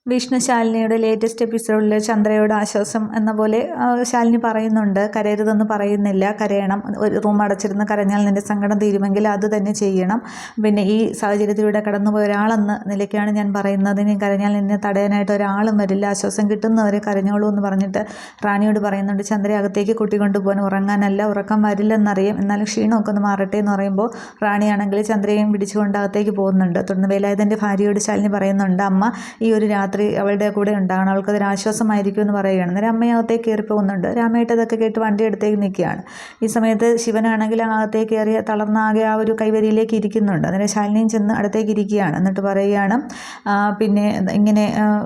Vishnu ശാലിനിയുടെ latest എപ്പിസോഡിൽ ചന്ദ്രയോട് ആശ്വാസം എന്ന പോലെ ശാലിനി പറയുന്നുണ്ട്. കരയരുതെന്ന് പറയുന്നില്ല, കരയണം, ഒരു റൂം അടച്ചിരുന്ന് കരഞ്ഞാൽ നിൻ്റെ സങ്കടം തീരുമെങ്കിൽ അത് തന്നെ ചെയ്യണം. പിന്നെ ഈ സാഹചര്യത്തിലൂടെ കടന്നുപോയ ഒരാളെന്ന നിലയ്ക്കാണ് ഞാൻ പറയുന്നത്. നീ കരഞ്ഞാൽ നിന്നെ തടയാനായിട്ട് ഒരാളും വരില്ല, ആശ്വാസം കിട്ടുന്നവരെ കരഞ്ഞോളൂ എന്ന് പറഞ്ഞിട്ട് റാണിയോട് പറയുന്നുണ്ട്. ചന്ദ്രയെ അകത്തേക്ക് കൂട്ടിക്കൊണ്ടുപോകാൻ, ഉറങ്ങാനല്ല, ഉറക്കം വരില്ലെന്നറിയാം, എന്നാലും ക്ഷീണമൊക്കെ ഒന്ന് മാറട്ടെ എന്ന് പറയുമ്പോൾ റാണിയാണെങ്കിൽ ചന്ദ്രയെയും പിടിച്ചുകൊണ്ട് അകത്തേക്ക് പോകുന്നുണ്ട്. തുടർന്ന് വേലായുധൻ്റെ ഭാര്യയോട് ശാലിനി പറയുന്നുണ്ട്, അമ്മ ഈ ഒരു രാത്രി അവളുടെ കൂടെ ഉണ്ടാകണം, അവൾക്കതൊരു ആശ്വാസമായിരിക്കും എന്ന് പറയുകയാണ്. അന്നേരം അമ്മയകത്തേക്ക് കയറി പോകുന്നുണ്ട്. രാമേട്ട് അതൊക്കെ കേട്ട് വണ്ടി അടുത്തേക്ക് നിൽക്കുകയാണ്. ഈ സമയത്ത് ശിവനാണെങ്കിൽ അകത്തേക്ക് കയറി തളർന്നാകെ ആ ഒരു കൈവരിയിലേക്ക് ഇരിക്കുന്നുണ്ട്. അന്നേരം ശാലിനിയും ചെന്ന് അടുത്തേക്ക് ഇരിക്കുകയാണ്. എന്നിട്ട് പറയുകയാണ്, പിന്നെ ഇങ്ങനെ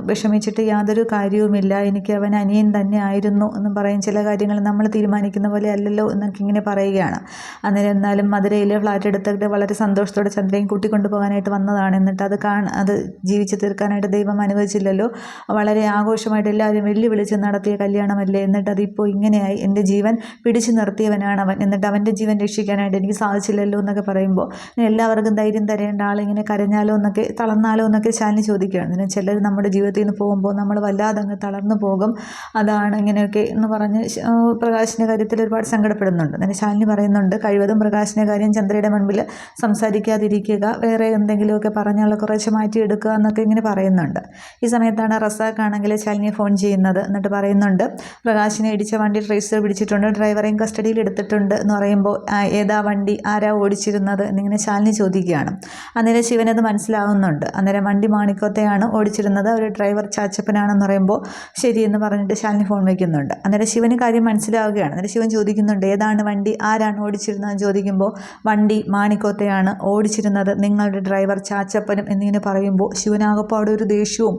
വിഷമിച്ചിട്ട് യാതൊരു കാര്യവുമില്ല, എനിക്ക് അവൻ അനിയൻ തന്നെ ആയിരുന്നു എന്നും പറയും. ചില കാര്യങ്ങൾ നമ്മൾ തീരുമാനിക്കുന്ന പോലെ അല്ലല്ലോ എന്നൊക്കെ ഇങ്ങനെ പറയുകയാണ്. അന്നേരം എന്നാലും മധുരയിൽ ഫ്ലാറ്റ് എടുത്തിട്ട് വളരെ സന്തോഷത്തോടെ ചന്ദ്രയും കൂട്ടിക്കൊണ്ടു പോകാനായിട്ട് വന്നതാണ്. എന്നിട്ട് അത് ജീവിച്ച് തീർക്കാനായിട്ട് ദൈവം അനുവദിച്ചില്ലല്ലോ. വളരെ ആഘോഷമായിട്ട് എല്ലാവരും വെല്ലുവിളിച്ച് നടത്തിയ കല്യാണമല്ലേ, എന്നിട്ട് അതിപ്പോൾ ഇങ്ങനെയായി, എൻ്റെ ജീവൻ പിടിച്ചു നിർത്തിയവനാണ് അവൻ, എന്നിട്ട് അവൻ്റെ ജീവൻ രക്ഷിക്കാനായിട്ട് എനിക്ക് സാധിച്ചില്ലല്ലോ എന്നൊക്കെ പറയുമ്പോൾ എല്ലാവർക്കും ധൈര്യം തരേണ്ട ആളിങ്ങനെ കരഞ്ഞാലോ എന്നൊക്കെ, തളർന്നാലോ എന്നൊക്കെ ശാലിനി ചോദിക്കുകയാണ്. പിന്നെ ചിലർ നമ്മുടെ ജീവിതത്തിൽ നിന്ന് പോകുമ്പോൾ നമ്മൾ വല്ലാതെ അങ്ങ് തളർന്നു പോകും, അതാണ് ഇങ്ങനെയൊക്കെ എന്ന് പറഞ്ഞ് പ്രകാശിൻ്റെ കാര്യത്തിൽ ഒരുപാട് സങ്കടപ്പെടുന്നുണ്ട്. അങ്ങനെ ശാലിനി പറയുന്നുണ്ട്, കഴിവതും പ്രകാശിൻ്റെ കാര്യം ചന്ദ്രയുടെ മുൻപിൽ സംസാരിക്കാതിരിക്കുക, വേറെ എന്തെങ്കിലുമൊക്കെ പറഞ്ഞാൽ കുറച്ച് മാറ്റിയെടുക്കുക എന്നൊക്കെ ഇങ്ങനെ പറയുന്നുണ്ട്. ഈ സമയത്താണ് റസാഖാണെങ്കിൽ ശാലിനിയെ ഫോൺ ചെയ്യുന്നത്. എന്നിട്ട് പറയുന്നുണ്ട്, പ്രകാശിനെ ഇടിച്ച വണ്ടി ട്രേസ് പിടിച്ചിട്ടുണ്ട്, ഡ്രൈവറെയും കസ്റ്റഡിയിൽ എടുത്തിട്ടുണ്ട് എന്ന് പറയുമ്പോൾ ഏതാ വണ്ടി, ആരാ ഓടിച്ചിരുന്നത് എന്നിങ്ങനെ ശാലിനി ചോദിക്കുകയാണ്. അന്നേരം ശിവനത് മനസ്സിലാവുന്നുണ്ട്. അന്നേരം വണ്ടി മാണിക്കോത്തെയാണ് ഓടിച്ചിരുന്നത്, ഒരു ഡ്രൈവർ ചാച്ചപ്പനാണെന്ന് പറയുമ്പോൾ ശരിയെന്ന് പറഞ്ഞിട്ട് ശാലിനി ഫോൺ വയ്ക്കുന്നുണ്ട്. അന്നേരം ശിവന് കാര്യം മനസ്സിലാവുകയാണ്. അന്നേരം ശിവൻ ചോദിക്കുന്നുണ്ട്, ഏതാണ് വണ്ടി, ആരാണ് ഓടിച്ചിരുന്നതെന്ന് ചോദിക്കുമ്പോൾ വണ്ടി മാണിക്കോത്തെയാണ് ഓടിച്ചിരുന്നത്, നിങ്ങളുടെ ഡ്രൈവർ ചാച്ചപ്പനും എന്നിങ്ങനെ പറയുമ്പോൾ ശിവനാകപ്പാട് ഒരു ദേഷ്യവും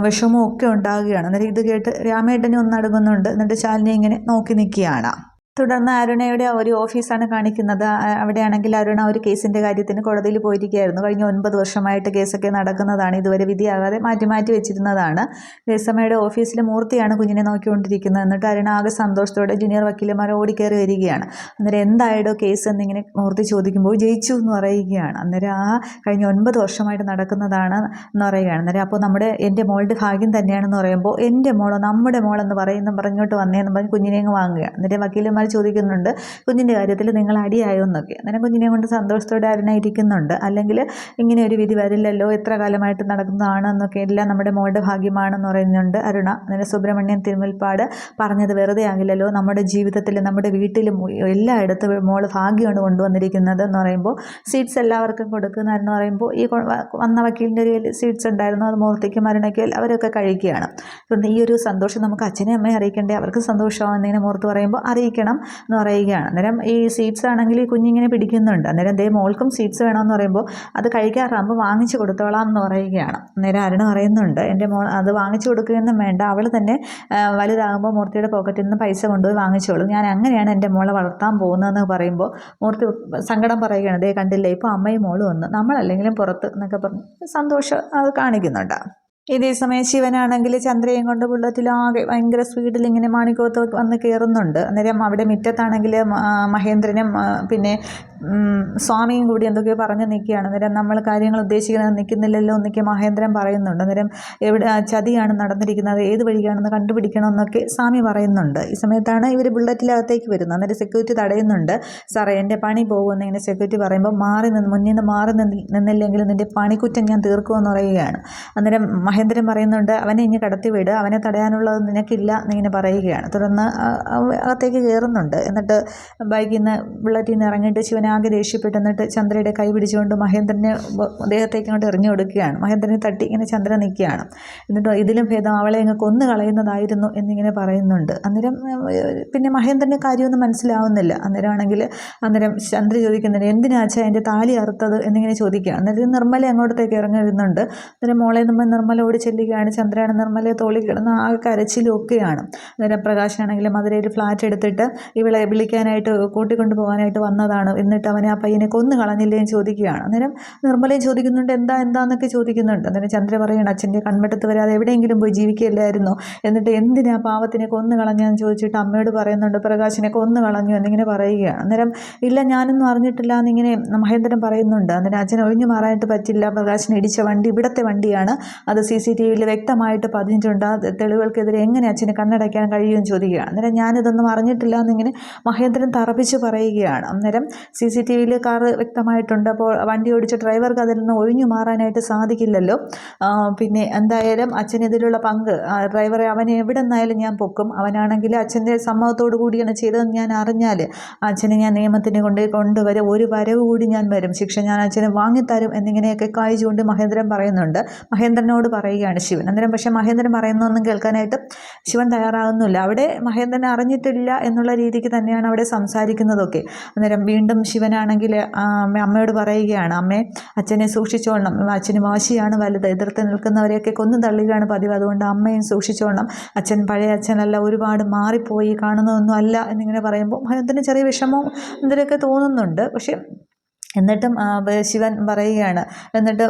വിഷമവും ഒക്കെ ഉണ്ടാകുകയാണ്. അന്നേരം ഇത് കേട്ട് രാമേട്ടനെ ഒന്നടങ്ങുന്നുണ്ട്. എന്നിട്ട് ശാലിനി ഇങ്ങനെ നോക്കി നിൽക്കുകയാണ്. തുടർന്ന് അരുണയുടെ ഒരു ഓഫീസാണ് കാണിക്കുന്നത്. അവിടെയാണെങ്കിൽ അരുണ ഒരു കേസിൻ്റെ കാര്യത്തിന് കോടതിയിൽ പോയിരിക്കുകയായിരുന്നു. കഴിഞ്ഞ 9 വർഷമായിട്ട് കേസൊക്കെ നടക്കുന്നതാണ്, ഇതുവരെ വിധിയാകാതെ മാറ്റി വെച്ചിരുന്നതാണ്. രസമ്മയുടെ ഓഫീസിൽ മൂർത്തിയാണ് കുഞ്ഞിനെ നോക്കിക്കൊണ്ടിരിക്കുന്നത്. എന്നിട്ട് അരുണ ആകെ സന്തോഷത്തോടെ ജൂനിയർ വക്കീലന്മാർ ഓടിക്കയറി വരികയാണ്. അന്നേരം എന്തായിടോ കേസ് എന്നിങ്ങനെ മൂർത്തി ചോദിക്കുമ്പോൾ ജയിച്ചു എന്ന് പറയുകയാണ്. അന്നേരം കഴിഞ്ഞ 9 വർഷമായിട്ട് നടക്കുന്നതാണ് എന്ന് പറയുകയാണ്. അന്നേരം അപ്പോൾ എൻ്റെ മോളുടെ ഭാഗ്യം തന്നെയാണെന്ന് പറയുമ്പോൾ എൻ്റെ മോളോ നമ്മുടെ മോളെന്ന് പറഞ്ഞോട്ട് വന്നേന്ന് പറഞ്ഞ് കുഞ്ഞിനെ അങ്ങ് വാങ്ങുകയാണ്. എന്നിട്ട് വക്കീലന്മാർ ചോദിക്കുന്നുണ്ട്, കുഞ്ഞിൻ്റെ കാര്യത്തിൽ നിങ്ങൾ അടിയായോ എന്നൊക്കെ. അന്നേരം കുഞ്ഞിനെ കൊണ്ട് സന്തോഷത്തോടെ അരുണ ഇരിക്കുന്നുണ്ട്. അല്ലെങ്കിൽ ഇങ്ങനെ ഒരു വിധി വരില്ലല്ലോ, എത്ര കാലമായിട്ട് നടക്കുന്നതാണ് എന്നൊക്കെ, എല്ലാം നമ്മുടെ മോളുടെ ഭാഗ്യമാണെന്ന് പറയുന്നുണ്ട് അരുണ. അന്നേരം സുബ്രഹ്മണ്യൻ തിരുമുൽപ്പാട് പറഞ്ഞത് വെറുതെ ആകില്ലല്ലോ, നമ്മുടെ ജീവിതത്തിൽ നമ്മുടെ വീട്ടിലും എല്ലായിടത്തും മോള് ഭാഗ്യമാണ് കൊണ്ടുവന്നിരിക്കുന്നത് എന്ന് പറയുമ്പോൾ സീറ്റ്സ് എല്ലാവർക്കും കൊടുക്കുന്നതെന്ന് പറയുമ്പോൾ ഈ വന്ന വക്കീലിൻ്റെ ഒരു സീറ്റ്സ് ഉണ്ടായിരുന്നു, അത് മൂർത്തിക്കും അരുണയ്ക്കും എല്ലാവരൊക്കെ കഴിക്കുകയാണ്. അതുകൊണ്ട് ഈ ഒരു സന്തോഷം നമുക്ക് അച്ഛനെ അമ്മയെ അറിയിക്കേണ്ടേ, അവർക്ക് സന്തോഷമാകുന്നതിന് മൂർത്ത് പറയുമ്പോൾ അറിയിക്കണം എന്ന് പറയുകയാണ്. അന്നേരം ഈ സീറ്റ്സ് ആണെങ്കിൽ കുഞ്ഞിങ്ങനെ പിടിക്കുന്നുണ്ട്. അന്നേരം മോൾക്കും സീറ്റ്സ് വേണമെന്ന് പറയുമ്പോൾ അത് കഴിക്കാറാകുമ്പോൾ വാങ്ങിച്ചു കൊടുത്തോളാം എന്ന് പറയുകയാണ്. അന്നേരം അരുണ പറയുന്നുണ്ട്, എൻ്റെ മോൾ അത് വാങ്ങിച്ചു കൊടുക്കുകയൊന്നും വേണ്ട, അവൾ തന്നെ വലുതാകുമ്പോൾ മൂർത്തിയുടെ പോക്കറ്റിൽ നിന്ന് പൈസ കൊണ്ടുപോയി വാങ്ങിച്ചോളും, ഞാൻ അങ്ങനെയാണ് എൻ്റെ മോളെ വളർത്താൻ പോകുന്നതെന്ന് പറയുമ്പോൾ മൂർത്തി സങ്കടം പറയുകയാണ്, ദേ കണ്ടില്ലേ ഇപ്പോൾ അമ്മയും മോളും ഒന്ന്, നമ്മളല്ലെങ്കിലും പുറത്ത് എന്നൊക്കെ പറഞ്ഞ് സന്തോഷം അത് കാണിക്കുന്നുണ്ട്. ഇതേ സമയം ശിവനാണെങ്കിൽ ചന്ദ്രയും കൊണ്ട് ബുള്ളറ്റിലാകെ ഭയങ്കര സ്പീഡിൽ ഇങ്ങനെ മാണിക്കോത്ത് വന്ന് കയറുന്നുണ്ട്. അന്നേരം അവിടെ മുറ്റത്താണെങ്കിൽ മഹേന്ദ്രനും പിന്നെ സ്വാമിയും കൂടി എന്തൊക്കെയോ പറഞ്ഞ് നിൽക്കുകയാണ്. അന്നേരം നമ്മൾ കാര്യങ്ങൾ ഉദ്ദേശിക്കുന്നത് നിൽക്കുന്നില്ലല്ലോ എന്നൊക്കെ മഹേന്ദ്രൻ പറയുന്നുണ്ട്. അന്നേരം എവിടെ ചതിയാണ് നടന്നിരിക്കുന്നത്, ഏത് വഴിയാണെന്ന് കണ്ടുപിടിക്കണമെന്നൊക്കെ സ്വാമി പറയുന്നുണ്ട്. ഈ സമയത്താണ് ഇവർ ബുള്ളറ്റിനകത്തേക്ക് വരുന്നത്. അന്നേരം സെക്യൂരിറ്റി തടയുന്നുണ്ട്. സാറേ എൻ്റെ പണി പോകുമെന്ന് ഇങ്ങനെ സെക്യൂരിറ്റി പറയുമ്പോൾ മുന്നിൽ നിന്ന് മാറി നിന്നില്ലെങ്കിൽ നിൻ്റെ പണിക്കുറ്റം ഞാൻ തീർക്കുമെന്ന് പറയുകയാണ്. അന്നേരം മഹേന്ദ്രൻ പറയുന്നുണ്ട്, അവനെ ഇനി കടത്തി വിട്, അവനെ തടയാനുള്ളത് നിനക്കില്ല എന്നിങ്ങനെ പറയുകയാണ്. തുടർന്ന് അകത്തേക്ക് കയറുന്നുണ്ട്. എന്നിട്ട് ബൈക്കിൽ നിന്ന് ബുള്ളറ്റിൽ നിന്ന് ഇറങ്ങിയിട്ട് ശിവനാകെ ദേഷ്യപ്പെട്ട് എന്നിട്ട് ചന്ദ്രയുടെ കൈ പിടിച്ചുകൊണ്ട് മഹേന്ദ്രനെ ദേഹത്തേക്ക് ഇങ്ങോട്ട് എറിഞ്ഞു കൊടുക്കുകയാണ്. മഹേന്ദ്രനെ തട്ടി ഇങ്ങനെ ചന്ദ്ര നിൽക്കുകയാണ്. എന്നിട്ട് ഇതിലും ഭേദം അവളെ അങ്ങ് കൊന്നു കളയുന്നതായിരുന്നു എന്നിങ്ങനെ പറയുന്നുണ്ട്. അന്നേരം പിന്നെ മഹേന്ദ്രൻ്റെ കാര്യമൊന്നും മനസ്സിലാവുന്നില്ല. അന്നേരം ചന്ദ്ര ചോദിക്കുന്നുണ്ട്, എന്തിനാ അച്ഛാ എൻ്റെ താലി അറുത്തത് എന്നിങ്ങനെ ചോദിക്കുകയാണ്. അന്നേരം നിർമ്മല അങ്ങോട്ടത്തേക്ക് ഇറങ്ങി വരുന്നുണ്ട്. അന്നേരം മോളെ നമ്മൾ നിർമ്മല ഓടി ചെല്ലുകയാണ്. ചന്ദ്രയാണ് നിർമ്മലയെ തോളിൽ കിടന്ന് ആകെ കരച്ചിലും ഒക്കെയാണ്. അന്നേരം പ്രകാശനാണെങ്കിൽ മധുരയിൽ ഫ്ലാറ്റ് എടുത്തിട്ട് ഇവളെ വിളിക്കാനായിട്ട് കൂട്ടിക്കൊണ്ടു പോകാനായിട്ട് വന്നതാണ്. എന്നിട്ട് എന്നിട്ട് അവനെ ആ പയ്യനെ കൊന്നു കളഞ്ഞില്ലേ എന്ന് ചോദിക്കുകയാണ്. അന്നേരം നിർമ്മലയും ചോദിക്കുന്നുണ്ട് എന്താന്നൊക്കെ ചോദിക്കുന്നുണ്ട്. അന്നേരം ചന്ദ്ര പറയണം അച്ഛൻ്റെ കൺവെട്ടത്ത് വരാതെ എവിടെയെങ്കിലും പോയി ജീവിക്കുകയല്ലായിരുന്നോ, എന്നിട്ട് എന്തിനാ പാവത്തിനെ കൊന്നു കളഞ്ഞതെന്ന് ചോദിച്ചിട്ട് അമ്മയോട് പറയുന്നുണ്ട് പ്രകാശിനെ കൊന്നു കളഞ്ഞു എന്നിങ്ങനെ പറയുകയാണ്. അന്നേരം ഇല്ല ഞാനൊന്നും അറിഞ്ഞിട്ടില്ല എന്നിങ്ങനെ മഹേന്ദ്രൻ പറയുന്നുണ്ട്. അന്നേരം അച്ഛൻ ഒഴിഞ്ഞു മാറാനായിട്ട് പറ്റില്ല, പ്രകാശിനെ ഇടിച്ച വണ്ടി ഇവിടുത്തെ വണ്ടിയാണ്, അത് CCTVയിൽ വ്യക്തമായിട്ട് പതിഞ്ഞിട്ടുണ്ട്, ആ തെളിവുകൾക്കെതിരെ എങ്ങനെ അച്ഛന് കണ്ണടയ്ക്കാൻ കഴിയുമെന്ന് ചോദിക്കുകയാണ്. അന്നേരം ഞാനിതൊന്നും അറിഞ്ഞിട്ടില്ല എന്നിങ്ങനെ മഹേന്ദ്രൻ തറപ്പിച്ച് പറയുകയാണ്. അന്നേരം CCTVയിൽ കാറ് വ്യക്തമായിട്ടുണ്ട്, അപ്പോൾ വണ്ടി ഓടിച്ച ഡ്രൈവർക്ക് അതിൽ നിന്ന് ഒഴിഞ്ഞു മാറാനായിട്ട് സാധിക്കില്ലല്ലോ. പിന്നെ എന്തായാലും അച്ഛനെതിലുള്ള പങ്ക് ഡ്രൈവറെ അവനെ എവിടെ നിന്നായാലും ഞാൻ പൊക്കും, അവനാണെങ്കിൽ അച്ഛൻ്റെ സമ്മതത്തോടു കൂടിയാണ് ചെയ്തതെന്ന് ഞാൻ അറിഞ്ഞാൽ അച്ഛനെ ഞാൻ നിയമത്തിന് കൊണ്ടുവരും, ഒരു വരവ് കൂടി ഞാൻ വരും, ശിക്ഷ ഞാൻ അച്ഛനെ വാങ്ങിത്തരും എന്നിങ്ങനെയൊക്കെ കായിച്ചുകൊണ്ട് മഹേന്ദ്രൻ പറയുന്നുണ്ട്. മഹേന്ദ്രനോട് പറയുകയാണ് ശിവൻ. അന്നേരം പക്ഷേ മഹേന്ദ്രൻ പറയുന്നൊന്നും കേൾക്കാനായിട്ട് ശിവൻ തയ്യാറാകുന്നില്ല. അവിടെ മഹേന്ദ്രൻ അറിഞ്ഞിട്ടില്ല എന്നുള്ള രീതിക്ക് തന്നെയാണ് അവിടെ സംസാരിക്കുന്നതൊക്കെ. അന്നേരം വീണ്ടും ശിവനാണെങ്കിൽ അമ്മയോട് പറയുകയാണ്, അമ്മേ അച്ഛനെ സൂക്ഷിച്ചോളണം, അച്ഛന് വാശിയാണ് വലുത്, എതിർത്ത് നിൽക്കുന്നവരെയൊക്കെ കൊന്നു തള്ളുകയാണ് പതിവ്, അതുകൊണ്ട് അമ്മയും സൂക്ഷിച്ചോളണം, അച്ഛൻ പഴയ അച്ഛനല്ല, ഒരുപാട് മാറിപ്പോയി, കാണുന്നതൊന്നും അല്ല എന്നിങ്ങനെ പറയുമ്പോൾ മഹേന്ദ്രന് ചെറിയ വിഷമവും എന്തിനൊക്കെ തോന്നുന്നുണ്ട്. പക്ഷേ എന്നിട്ടും ശിവൻ പറയുകയാണ്, എന്നിട്ട്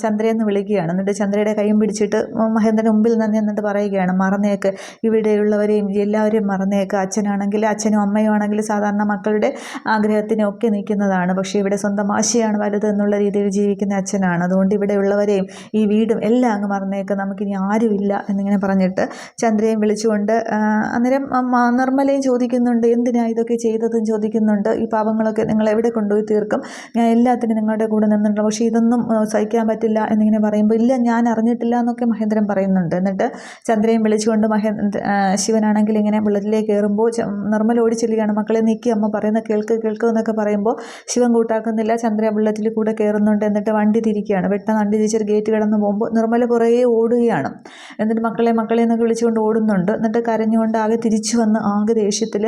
ചന്ദ്രയെന്ന് വിളിക്കുകയാണ്. എന്നിട്ട് ചന്ദ്രയുടെ കൈയും പിടിച്ചിട്ട് മഹേന്ദ്രൻ്റെ മുമ്പിൽ നിന്ന് എന്നിട്ട് പറയുകയാണ്, മറന്നേക്ക്, ഇവിടെയുള്ളവരെയും എല്ലാവരെയും മറന്നേക്ക്, അച്ഛനാണെങ്കിൽ അച്ഛനും അമ്മയും ആണെങ്കിൽ സാധാരണ മക്കളുടെ ആഗ്രഹത്തിനൊക്കെ നിൽക്കുന്നതാണ്, പക്ഷേ ഇവിടെ സ്വന്തം വാശിയാണ് വലുത് എന്നുള്ള രീതിയിൽ ജീവിക്കുന്ന അച്ഛനാണ്, അതുകൊണ്ട് ഇവിടെയുള്ളവരെയും ഈ വീടും എല്ലാം അങ്ങ് മറന്നേക്ക്, നമുക്കിനി ആരുമില്ല എന്നിങ്ങനെ പറഞ്ഞിട്ട് ചന്ദ്രയും വിളിച്ചുകൊണ്ട് അന്നേരം നിർമ്മലയും ചോദിക്കുന്നുണ്ട് എന്തിനാ ഇതൊക്കെ ചെയ്തതെന്ന് ചോദിക്കുന്നുണ്ട്, ഈ പാവങ്ങളൊക്കെ നിങ്ങൾ എവിടെ കൊണ്ടുപോയി തീർക്കും, ഞാൻ എല്ലാത്തിനും നിങ്ങളുടെ കൂടെ നിന്നിട്ടുണ്ട്, പക്ഷേ ഇതൊന്നും സഹിക്കാൻ പറ്റില്ല എന്നിങ്ങനെ പറയുമ്പോൾ ഇല്ല ഞാൻ അറിഞ്ഞിട്ടില്ല എന്നൊക്കെ മഹേന്ദ്രൻ പറയുന്നുണ്ട്. എന്നിട്ട് ചന്ദ്രയും വിളിച്ചുകൊണ്ട് ശിവനാണെങ്കിൽ ഇങ്ങനെ ബുള്ളറ്റിലേക്ക് കയറുമ്പോൾ നിർമ്മല ഓടിച്ചെല്ലുകയാണ്, മക്കളെ നീക്കി, അമ്മ പറയുന്ന കേൾക്ക് എന്നൊക്കെ പറയുമ്പോൾ ശിവൻ കൂട്ടാക്കുന്നില്ല. ചന്ദ്ര ബുള്ളറ്റിൽ കൂടെ കയറുന്നുണ്ട്. എന്നിട്ട് വണ്ടി തിരിക്കുകയാണ്. പെട്ടെന്ന് വണ്ടി തിരിച്ചൊരു ഗേറ്റ് കടന്ന് പോകുമ്പോൾ നിർമ്മല പുറകെ ഓടുകയാണ്. എന്നിട്ട് മക്കളെ എന്നൊക്കെ വിളിച്ചുകൊണ്ട് ഓടുന്നുണ്ട്. എന്നിട്ട് കരഞ്ഞുകൊണ്ട് ആകെ തിരിച്ചു വന്ന് ആകെ ദേഷ്യത്തിൽ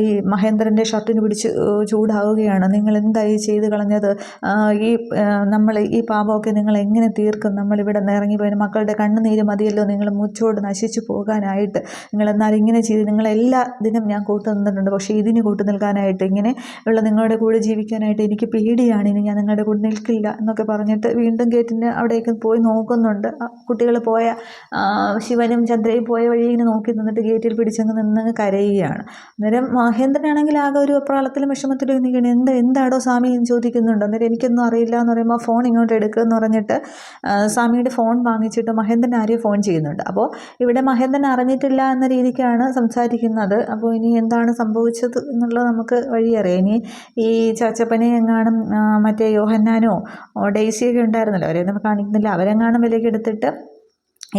ഈ മഹേന്ദ്രൻ്റെ ഷർട്ടിന് പിടിച്ച് ചൂടാവുകയാണ്. നിങ്ങൾ എന്തായി ചെയ്ത് കളഞ്ഞത്, നമ്മൾ ഈ പാപമൊക്കെ നിങ്ങൾ എങ്ങനെ തീർക്കും, നമ്മളിവിടെ നിന്ന് ഇറങ്ങിപ്പോയി മക്കളുടെ കണ്ണുനീര് മതിയല്ലോ നിങ്ങൾ മുച്ചോട് നശിച്ചു പോകാനായിട്ട്, നിങ്ങൾ എന്നാൽ ഇങ്ങനെ ചെയ്ത്, നിങ്ങളെല്ലാ ദിനം ഞാൻ കൂട്ടു നിന്നിട്ടുണ്ട്, പക്ഷേ ഇതിന് കൂട്ടു നിൽക്കാനായിട്ട്, ഇങ്ങനെ ഉള്ള നിങ്ങളുടെ കൂടെ ജീവിക്കാനായിട്ട് എനിക്ക് പേടിയാണ്, ഇനി ഞാൻ നിങ്ങളുടെ കൂടെ നിൽക്കില്ല എന്നൊക്കെ പറഞ്ഞിട്ട് വീണ്ടും ഗേറ്റിൻ്റെ അവിടേക്ക് പോയി നോക്കുന്നുണ്ട്. കുട്ടികൾ പോയ ശിവനും ചന്ദ്രയും പോയ വഴി ഇങ്ങനെ നോക്കി നിന്നിട്ട് ഗേറ്റിൽ പിടിച്ചങ്ങ് നിന്ന് കരയുകയാണ്. അന്നേരം മഹേന്ദ്രനാണെങ്കിൽ ആകെ ഒരു വെപ്രാളത്തിലും വിഷമത്തിലും നിൽക്കുകയാണ്. എന്താടോ സ്വാമി എന്ന് ചോദിക്കുന്നുണ്ട്. അന്നേരം എനിക്കൊന്നും അറിയില്ല എന്ന് പറയുമ്പോൾ ഫോൺ ഇങ്ങോട്ട് എടുക്കുക എന്ന് പറഞ്ഞിട്ട് സ്വാമിയുടെ ഫോൺ വാങ്ങിച്ചിട്ട് മഹേന്ദ്രൻ ആരെയും ഫോൺ ചെയ്യുന്നുണ്ട്. അപ്പോൾ ഇവിടെ മഹേന്ദ്രൻ അറിഞ്ഞിട്ടില്ല എന്ന രീതിക്കാണ് സംസാരിക്കുന്നത്. അപ്പോൾ ഇനി എന്താണ് സംഭവിച്ചത് എന്നുള്ളത് നമുക്ക് വഴിയറിയാം. ഇനി ഈ ചാച്ചപ്പനെ എങ്ങാനും മറ്റേ യോഹന്നാനോ ഡെയ്സിയൊക്കെ ഉണ്ടായിരുന്നല്ലോ, അവരെയൊന്നും കാണിക്കുന്നില്ല, അവരെങ്ങാനും വിലയ്ക്ക് എടുത്തിട്ട്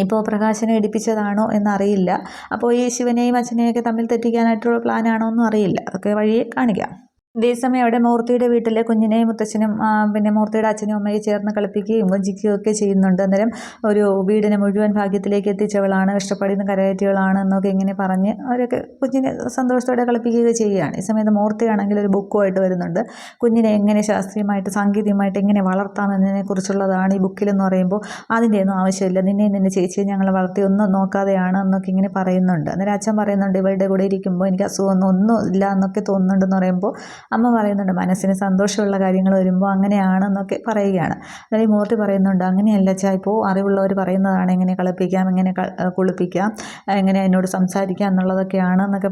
ഇപ്പോൾ പ്രകാശനെ ഇടിപ്പിച്ചതാണോ എന്നറിയില്ല. അപ്പോൾ ഈ ശിവനെയും അച്ഛനെയൊക്കെ തമ്മിൽ തെറ്റിക്കാനായിട്ടുള്ള പ്ലാനാണോ എന്നും അറിയില്ല. അതൊക്കെ വഴിയെ കാണിക്കാം. അതേസമയം അവിടെ മൂർത്തിയുടെ വീട്ടിലെ കുഞ്ഞിനെയും മുത്തച്ഛനും പിന്നെ മൂർത്തിയുടെ അച്ഛനും അമ്മയും ചേർന്ന് കളിപ്പിക്കുകയും കൊഞ്ചിക്കുകയും ഒക്കെ ചെയ്യുന്നുണ്ട്. അന്നേരം ഒരു വീടിനെ മുഴുവൻ ഭാഗ്യത്തിലേക്ക് എത്തിച്ചവളാണ്, കഷ്ടപ്പാടിൽ നിന്ന് കരകയറ്റിയവളാണ് എന്നൊക്കെ ഇങ്ങനെ പറഞ്ഞ് അവരൊക്കെ കുഞ്ഞിനെ സന്തോഷത്തോടെ കളിപ്പിക്കുകയൊക്കെ ചെയ്യുകയാണ്. ഈ സമയത്ത് മൂർത്തിയാണെങ്കിൽ ഒരു ബുക്കുമായിട്ട് വരുന്നുണ്ട്. കുഞ്ഞിനെ എങ്ങനെ ശാസ്ത്രീയമായിട്ട് സാങ്കേതികമായിട്ട് എങ്ങനെ വളർത്താമെന്നതിനെക്കുറിച്ചുള്ളതാണ് ഈ ബുക്കിലെന്ന് പറയുമ്പോൾ അതിൻ്റെ ഒന്നും ആവശ്യമില്ല, നിന്നെ ചേച്ചിയെ ഞങ്ങൾ വളർത്തി ഒന്നും നോക്കാതെയാണ് എന്നൊക്കെ ഇങ്ങനെ പറയുന്നുണ്ട്. അന്നേരം അച്ഛൻ പറയുന്നുണ്ട് ഇവരുടെ കൂടെ ഇരിക്കുമ്പോൾ എനിക്ക് ഒന്നും ഇല്ല എന്നൊക്കെ തോന്നുന്നുണ്ടെന്ന് പറയുമ്പോൾ അമ്മ പറയുന്നുണ്ട് മനസ്സിന് സന്തോഷമുള്ള കാര്യങ്ങൾ വരുമ്പോൾ അങ്ങനെയാണെന്നൊക്കെ പറയുകയാണ്. അതായത് മൂർത്തി പറയുന്നുണ്ട് അങ്ങനെയല്ല അച്ഛാ, ഇപ്പോൾ അറിവുള്ളവർ പറയുന്നതാണ് എങ്ങനെ കളിപ്പിക്കാം, എങ്ങനെ കുളിപ്പിക്കാം, എങ്ങനെ എന്നോട് സംസാരിക്കാം എന്നുള്ളതൊക്കെയാണ് എന്നൊക്കെ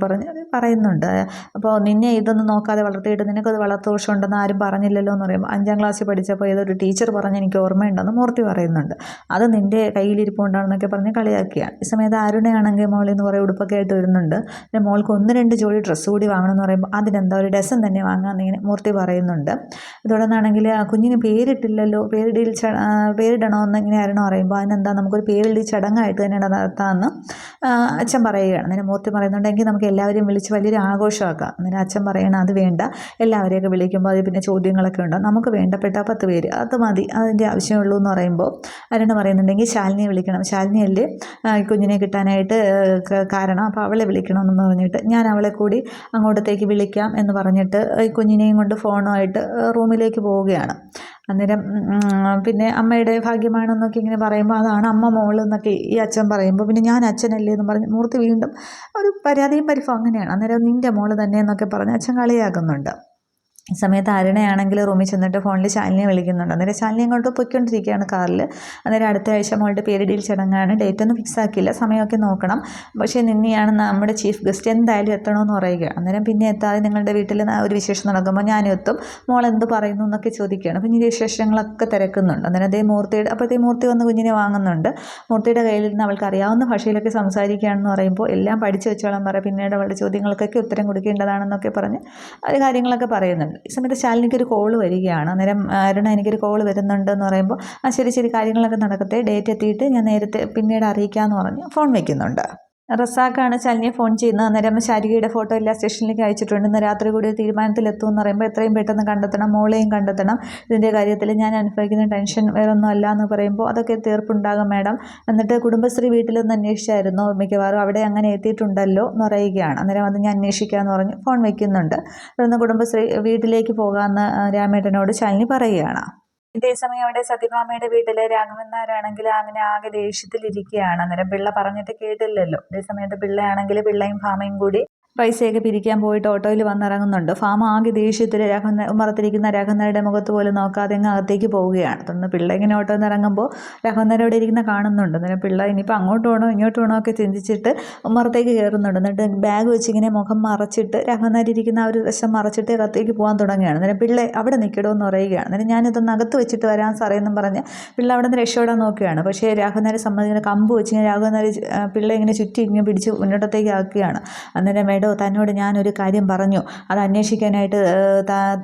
പറയുന്നുണ്ട്. അപ്പോൾ നിന്നെ ഇതൊന്നും നോക്കാതെ വളർത്തിയിട്ട് നിനക്കത് വളർത്തുദോഷമുണ്ടെന്ന് ആരും പറഞ്ഞില്ലല്ലോ എന്ന് പറയുമ്പോൾ 5ാം ക്ലാസ്സിൽ പഠിച്ചപ്പോൾ ഏതൊരു ടീച്ചർ പറഞ്ഞ് എനിക്ക് ഓർമ്മയുണ്ടെന്ന് മൂർത്തി പറയുന്നുണ്ട്. അത് നിൻ്റെ കയ്യിലിരിപ്പുണ്ടാണെന്നൊക്കെ പറഞ്ഞ് കളിയാക്കിയാണ്. ഈ സമയത്ത് അരുണയാണെങ്കിൽ മോളിൽ നിന്ന് കുറേ ഉടുപ്പൊക്കെ ആയിട്ട് വരുന്നുണ്ട്. മോൾക്ക് 1-2 ജോഡി ഡ്രസ്സ് കൂടി വാങ്ങണമെന്ന് പറയുമ്പോൾ അതിനെന്താ ഒരു ഡസൻ തന്നെ വാങ്ങാമെന്നിങ്ങനെ മൂർത്തി പറയുന്നുണ്ട്. തുടർന്നാണെങ്കിൽ കുഞ്ഞിന് പേരിട്ടില്ലല്ലോ, പേരിടണമെന്ന് ഇങ്ങനെ ആരണോ പറയുമ്പോൾ അതിനെന്താ നമുക്കൊരു പേരിടി ചടങ്ങായിട്ട് തന്നെ നടത്താമെന്ന് അച്ഛൻ പറയുകയാണ്. അങ്ങനെ മൂർത്തി പറയുന്നുണ്ട് എങ്കിൽ നമുക്ക് എല്ലാവരെയും വിളിച്ച് വലിയൊരു ആഘോഷമാക്കാം. അങ്ങനെ അച്ഛൻ പറയണം അത് വേണ്ട, എല്ലാവരെയൊക്കെ വിളിക്കുമ്പോൾ അത് പിന്നെ ചോദ്യങ്ങളൊക്കെ ഉണ്ട്, നമുക്ക് വേണ്ടപ്പെട്ട 10 പേര് അത് മതി, അതിൻ്റെ ആവശ്യമുള്ളൂ എന്ന് പറയുമ്പോൾ അരുണ പറയുന്നുണ്ടെങ്കിൽ ശാലിനിയെ വിളിക്കണം, ശാലിനിയല്ലേ കുഞ്ഞിനെ കിട്ടാനായിട്ട് കാരണം, അപ്പോൾ അവളെ വിളിക്കണമെന്ന് പറഞ്ഞിട്ട് ഞാൻ അവളെ കൂടി അങ്ങോട്ടത്തേക്ക് വിളിക്കാം എന്ന് പറഞ്ഞിട്ട് ഈ കുഞ്ഞിനെയും കൊണ്ട് ഫോണുമായിട്ട് റൂമിലേക്ക് പോവുകയാണ്. അന്നേരം പിന്നെ അമ്മയുടെ ഭാഗ്യമാണെന്നൊക്കെ ഇങ്ങനെ പറയുമ്പോൾ അതാണ് അമ്മ മോൾ എന്നൊക്കെ ഈ അച്ഛൻ പറയുമ്പോൾ പിന്നെ ഞാൻ അച്ഛനല്ലേ എന്ന് പറഞ്ഞ് മൂർത്തി വീണ്ടും ഒരു പരാതിയും പരിഭവം അങ്ങനെയാണ്. അന്നേരം നിൻ്റെ മോള് തന്നെ എന്നൊക്കെ പറഞ്ഞ് അച്ഛൻ കളിയാക്കുന്നുണ്ട്. ഈ സമയത്ത് അരുണയാണെങ്കിൽ റൂമിൽ ചെന്നിട്ട് ഫോണിൽ ശാലിനിയെ വിളിക്കുന്നുണ്ട്. അന്നേരം ശാലിനി അങ്ങോട്ട് പൊയ്ക്കൊണ്ടിരിക്കുകയാണ് കാറിൽ. അന്നേരം അടുത്ത ആഴ്ച മോളുടെ പേരിടിയിൽ ചടങ്ങാണ്, ഡേറ്റ് ഒന്നും ഫിക്സ് ആക്കിയില്ല, സമയമൊക്കെ നോക്കണം, പക്ഷേ നിന്നെയാണ് നമ്മുടെ ചീഫ് ഗസ്റ്റ്, എന്തായാലും എത്തണമെന്ന് പറയുക. അന്നേരം പിന്നെ എത്താതെ നിങ്ങളുടെ വീട്ടിൽ ഒരു വിശേഷം നടക്കുമ്പോൾ ഞാനും എത്തും, മോൾ എന്ത് പറയുന്നു എന്നൊക്കെ ചോദിക്കുകയാണ്. പിന്നെ ഈ വിശേഷങ്ങളൊക്കെ തിരക്കുന്നുണ്ട്. അന്നേരം അതേ മൂർത്തിയുടെ അപ്പോഴത്തേ മൂർത്തി വന്ന് കുഞ്ഞിനെ വാങ്ങുന്നുണ്ട്. മൂർത്തിയുടെ കയ്യിൽ നിന്ന് അവൾക്ക് അറിയാവുന്ന ഭാഷയിലൊക്കെ സംസാരിക്കുകയാണെന്ന് പറയുമ്പോൾ എല്ലാം പഠിച്ചു വെച്ചോളാൻ പറയും, പിന്നീട് അവളുടെ ചോദ്യങ്ങൾക്കൊക്കെ ഉത്തരം കൊടുക്കേണ്ടതാണെന്നൊക്കെ പറഞ്ഞ് അവർ കാര്യങ്ങളൊക്കെ പറയുന്നുണ്ട്. ഈ സമയത്ത് ശാലിനിക്കൊരു കോള് വരികയാണ്. അന്നേരം അരുണ എനിക്കൊരു കോള് വരുന്നുണ്ടെന്ന് പറയുമ്പോൾ ശരി ശരി കാര്യങ്ങളൊക്കെ നടക്കട്ടെ, ഡേറ്റ് എത്തിയിട്ട് ഞാൻ നേരത്തെ പിന്നീട് അറിയിക്കാമെന്ന് പറഞ്ഞ് ഫോൺ വയ്ക്കുന്നുണ്ട്. റസാഖാണ് ശാലിനിയെ ഫോൺ ചെയ്യുന്നത്. അന്നേരം ശാരികയുടെ ഫോട്ടോ എല്ലാ സ്റ്റേഷനിലേക്ക് അയച്ചിട്ടുണ്ട്. ഇന്ന് രാത്രി കൂടി ഒരു തീരുമാനത്തിലെത്തുമെന്ന് പറയുമ്പോൾ എത്രയും പെട്ടെന്ന് കണ്ടെത്തണം, മോളെയും കണ്ടെത്തണം, ഇതിൻ്റെ കാര്യത്തിൽ ഞാൻ അനുഭവിക്കുന്ന ടെൻഷൻ വേറൊന്നും അല്ല എന്ന് പറയുമ്പോൾ അതൊക്കെ തീർപ്പുണ്ടാകും മാഡം. എന്നിട്ട് കുടുംബശ്രീ വീട്ടിലൊന്ന് അന്വേഷിച്ചായിരുന്നു, മിക്കവാറും അവിടെ അങ്ങനെ എത്തിയിട്ടുണ്ടല്ലോ എന്ന് പറയുകയാണ്. അന്നേരം അത് ഞാൻ അന്വേഷിക്കാമെന്ന് പറഞ്ഞ് ഫോൺ വയ്ക്കുന്നുണ്ട്. അതൊന്ന് കുടുംബശ്രീ വീട്ടിലേക്ക് പോകാമെന്ന് രാമേട്ടനോട് ശാലിനി പറയുകയാണ്. ഇതേസമയം അവിടെ സത്യഭാമയുടെ വീട്ടിലെ രാഘവൻ നായരാണെങ്കിൽ അങ്ങനെ ആകെ ദേഷ്യത്തിലിരിക്കുകയാണ്. അന്നേരം പിള്ള പറഞ്ഞിട്ട് കേട്ടില്ലല്ലോ. അതേസമയത്ത് പിള്ളയാണെങ്കിൽ പിള്ളയും ഭാമയും കൂടി പൈസയൊക്കെ പിരിക്കാൻ പോയിട്ട് ഓട്ടോയിൽ വന്നിറങ്ങുന്നുണ്ട്. ഫാമ ആകെ ദേഷ്യത്തിൽ മറത്തിരിക്കുന്ന രാഘവന്നരുടെ മുഖത്ത് പോലും നോക്കാതെ അങ്ങ് അകത്തേക്ക് പോവുകയാണ്. തുടർന്ന് പിള്ള ഇങ്ങനെ ഓട്ടോയിൽ നിന്ന് ഇറങ്ങുമ്പോൾ രാഘവന്നര അവിടെ ഇരിക്കുന്ന കാണുന്നുണ്ട്. അന്നേരം പിള്ള ഇനിയിപ്പോൾ അങ്ങോട്ട് വേണോ ഇങ്ങോട്ട് വേണോ ഒക്കെ ചിന്തിച്ചിട്ട് ഉമ്മറത്തേക്ക് കയറുന്നുണ്ട്. എന്നിട്ട് ബാഗ് വെച്ച് ഇങ്ങനെ മുഖം മറച്ചിട്ട് രാഘവന്നരിയിരിക്കുന്ന ആ ഒരു വശം മറച്ചിട്ട് അകത്തേക്ക് പോകാൻ തുടങ്ങുകയാണ്. അന്നേരം പിള്ള അവിടെ നിൽക്കണമെന്ന് പറയുകയാണ്. അന്നേരം ഞാനിതൊന്ന് അകത്ത് വെച്ചിട്ട് വരാൻ സാറേ എന്നും പറഞ്ഞ് പിള്ള അവിടെ നിന്ന് രക്ഷപ്പെടാൻ നോക്കുകയാണ്. പക്ഷേ രാഘവന്നരെ സംബന്ധിക്കുന്ന കമ്പ് വെച്ച് ഇങ്ങനെ രാഘവന്നര പിള്ള ഇങ്ങനെ ചുറ്റി ഇങ്ങനെ പിടിച്ച് മുന്നോട്ടത്തേക്ക് ആക്കുകയാണ്. അന്നേരം തന്നോട് ഞാനൊരു കാര്യം പറഞ്ഞു, അത് അന്വേഷിക്കാനായിട്ട്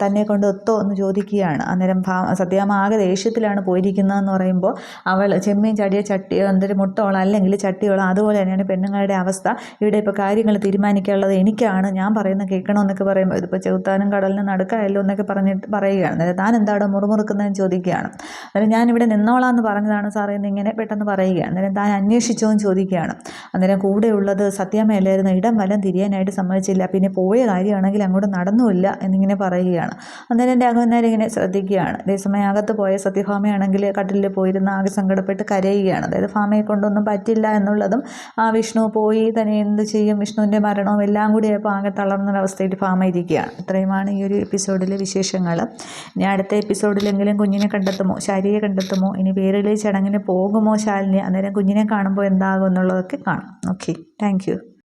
തന്നെ കൊണ്ട് ഒത്തോ എന്ന് ചോദിക്കുകയാണ്. അന്നേരം സത്യഭാമ ആകെ ദേഷ്യത്തിലാണ് പോയിരിക്കുന്നതെന്ന് പറയുമ്പോൾ അവൾ ചെമ്മീൻ ചടിയ ചട്ടിയോ എന്തൊരു മുട്ടോളം അല്ലെങ്കിൽ ചട്ടിയോളം അതുപോലെ തന്നെയാണ് പെണ്ണുങ്ങളുടെ അവസ്ഥ. ഇവിടെ ഇപ്പോൾ കാര്യങ്ങൾ തീരുമാനിക്കാനുള്ളത് എനിക്കാണ്, ഞാൻ പറയുന്നത് കേൾക്കണമെന്നൊക്കെ പറയുമ്പോൾ ഇതിപ്പോൾ ചെകുത്താനും കടലിനും നടുക്കായല്ലോ എന്നൊക്കെ പറയുകയാണ്. അന്നേരം താൻ എന്താണ് മുറുമുറുക്കുന്നതെന്ന് ചോദിക്കുകയാണ്. അന്നേരം ഞാനിവിടെ നിന്നോളാമെന്ന് പറഞ്ഞതാണ് സാറേ എന്നിങ്ങനെ പെട്ടെന്ന് പറയുകയാണ്. അന്നേരം താൻ അന്വേഷിച്ചോ എന്ന് ചോദിക്കുകയാണ്. അന്നേരം കൂടെയുള്ളത് സത്യാമ്മയല്ലായിരുന്നു, ഇടം വലം തിരിയാനായിട്ട് സമ്മതിച്ചില്ല, പിന്നെ പോയ കാര്യമാണെങ്കിൽ അങ്ങോട്ട് നടന്നുമില്ല എന്നിങ്ങനെ പറയുകയാണ്. അന്നേരം രാഘവൻ ഇങ്ങനെ ശ്രദ്ധിക്കുകയാണ്. അതേസമയം അകത്ത് പോയ സത്യഭാമയാണെങ്കിൽ കട്ടിലിൽ പോയിരുന്ന് ആകെ സങ്കടപ്പെട്ട് കരയുകയാണ്. അതായത് ഭാമയെ കൊണ്ടൊന്നും പറ്റില്ല എന്നുള്ളതും വിഷ്ണു പോയി തന്നെ എന്ത് ചെയ്യും, വിഷ്ണുവിൻ്റെ മരണവും എല്ലാം കൂടി ആയപ്പോൾ ആകെ തളർന്നൊരവസ്ഥയിൽ ഭാമ ഇരിക്കുകയാണ്. ഇത്രയുമാണ് ഈ ഒരു എപ്പിസോഡിലെ വിശേഷങ്ങൾ. ഇനി അടുത്ത എപ്പിസോഡിലെങ്കിലും കുഞ്ഞിനെ കണ്ടെത്തുമോ, ശാരിയെ കണ്ടെത്തുമോ, ഇനി പേരിലെ ചടങ്ങിന് പോകുമോ ശാലിനി, അന്നേരം കുഞ്ഞിനെ കാണുമ്പോൾ എന്താകും എന്നുള്ളതൊക്കെ കാണാം. Okay, thank you.